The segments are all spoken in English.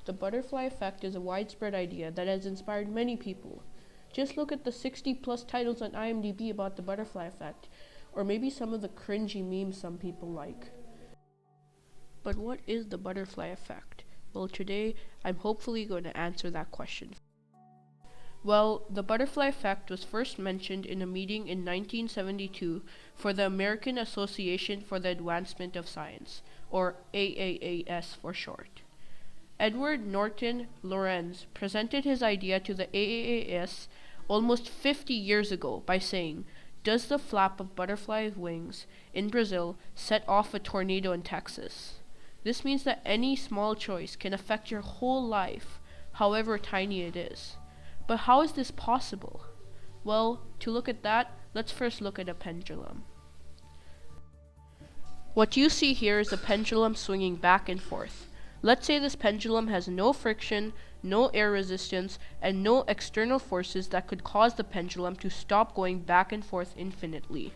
the butterfly effect is a widespread idea that has inspired many people. Just look at the 60 plus titles on IMDb about the butterfly effect, or maybe some of the cringy memes some people like. But what is the butterfly effect? Well, today I'm hopefully going to answer that question. Well, the butterfly effect was first mentioned in a meeting in 1972 for the American Association for the Advancement of Science, or AAAS for short. Edward Norton Lorenz presented his idea to the AAAS almost 50 years ago by saying, "Does the flap of butterfly wings in Brazil set off a tornado in Texas?" This means that any small choice can affect your whole life, however tiny it is. But how is this possible? Well, to look at that, let's first look at a pendulum. What you see here is a pendulum swinging back and forth. Let's say this pendulum has no friction, no air resistance, and no external forces that could cause the pendulum to stop going back and forth infinitely.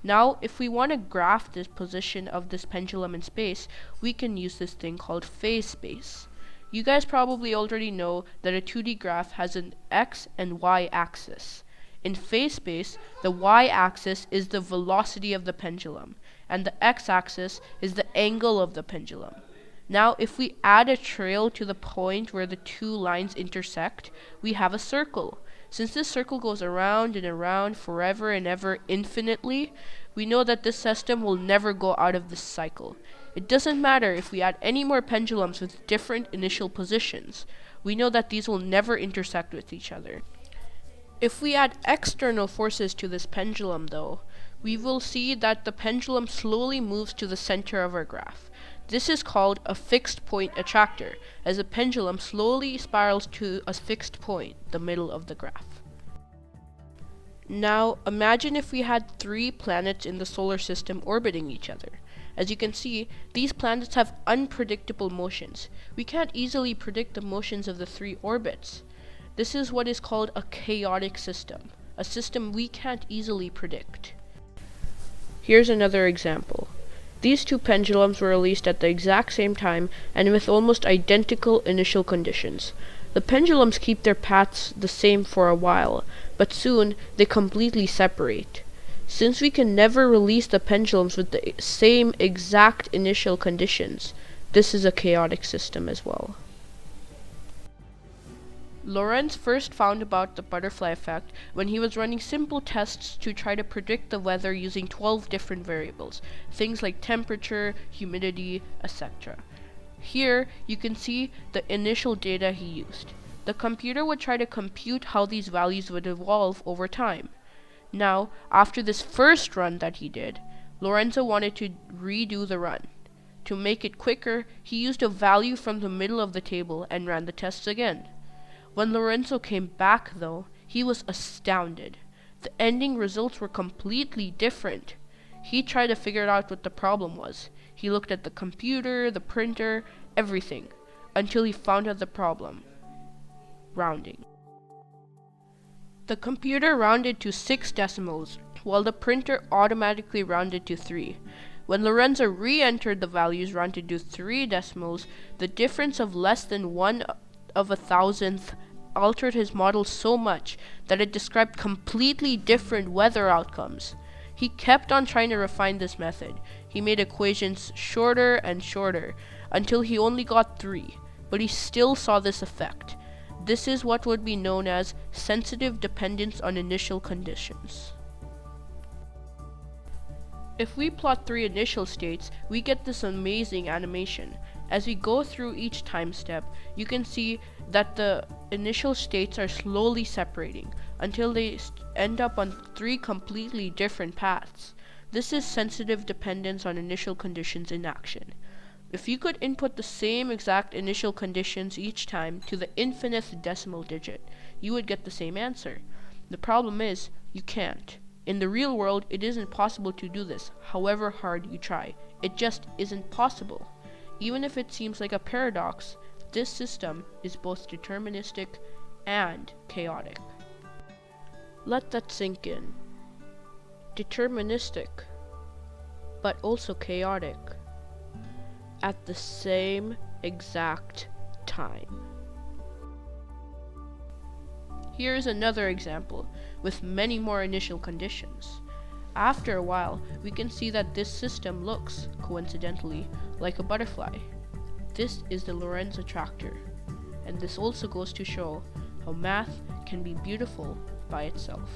Now, if we want to graph the position of this pendulum in space, we can use this thing called phase space. You guys probably already know that a 2D graph has an x and y axis. In phase space, the y-axis is the velocity of the pendulum, and the x-axis is the angle of the pendulum. Now, if we add a trail to the point where the two lines intersect, we have a circle. Since this circle goes around and around forever and ever infinitely, we know that this system will never go out of this cycle. It doesn't matter if we add any more pendulums with different initial positions. We know that these will never intersect with each other. If we add external forces to this pendulum, though, we will see that the pendulum slowly moves to the center of our graph. This is called a fixed point attractor, as the pendulum slowly spirals to a fixed point, the middle of the graph. Now, imagine if we had 3 planets in the solar system orbiting each other. As you can see, these planets have unpredictable motions. We can't easily predict the motions of the 3 orbits. This is what is called a chaotic system, a system we can't easily predict. Here's another example. These 2 pendulums were released at the exact same time and with almost identical initial conditions. The pendulums keep their paths the same for a while, but soon they completely separate. Since we can never release the pendulums with the same exact initial conditions, this is a chaotic system as well. Lorenz first found about the butterfly effect when he was running simple tests to try to predict the weather using 12 different variables, things like temperature, humidity, etc. Here, you can see the initial data he used. The computer would try to compute how these values would evolve over time. Now, after this first run that he did, Lorenzo wanted to redo the run. To make it quicker, he used a value from the middle of the table and ran the tests again. When Lorenzo came back, though, he was astounded. The ending results were completely different. He tried to figure out what the problem was. He looked at the computer, the printer, everything, until he found out the problem. Rounding. The computer rounded to 6 decimals, while the printer automatically rounded to 3. When Lorenzo re-entered the values rounded to 3 decimals, the difference of less than 1 of a thousandth altered his model so much that it described completely different weather outcomes. He kept on trying to refine this method. He made equations shorter and shorter until he only got 3, but he still saw this effect. This is what would be known as sensitive dependence on initial conditions. If we plot 3 initial states, we get this amazing animation. As we go through each time step, you can see that the initial states are slowly separating until they end up on 3 completely different paths. This is sensitive dependence on initial conditions in action. If you could input the same exact initial conditions each time to the infinite decimal digit, you would get the same answer. The problem is, you can't. In the real world, it isn't possible to do this, however hard you try. It just isn't possible. Even if it seems like a paradox, this system is both deterministic and chaotic. Let that sink in. Deterministic, but also chaotic at the same exact time. time. Here is another example, with many more initial conditions. After a while, we can see that this system looks, coincidentally, like a butterfly. This is the Lorenz attractor, and this also goes to show how math can be beautiful by itself.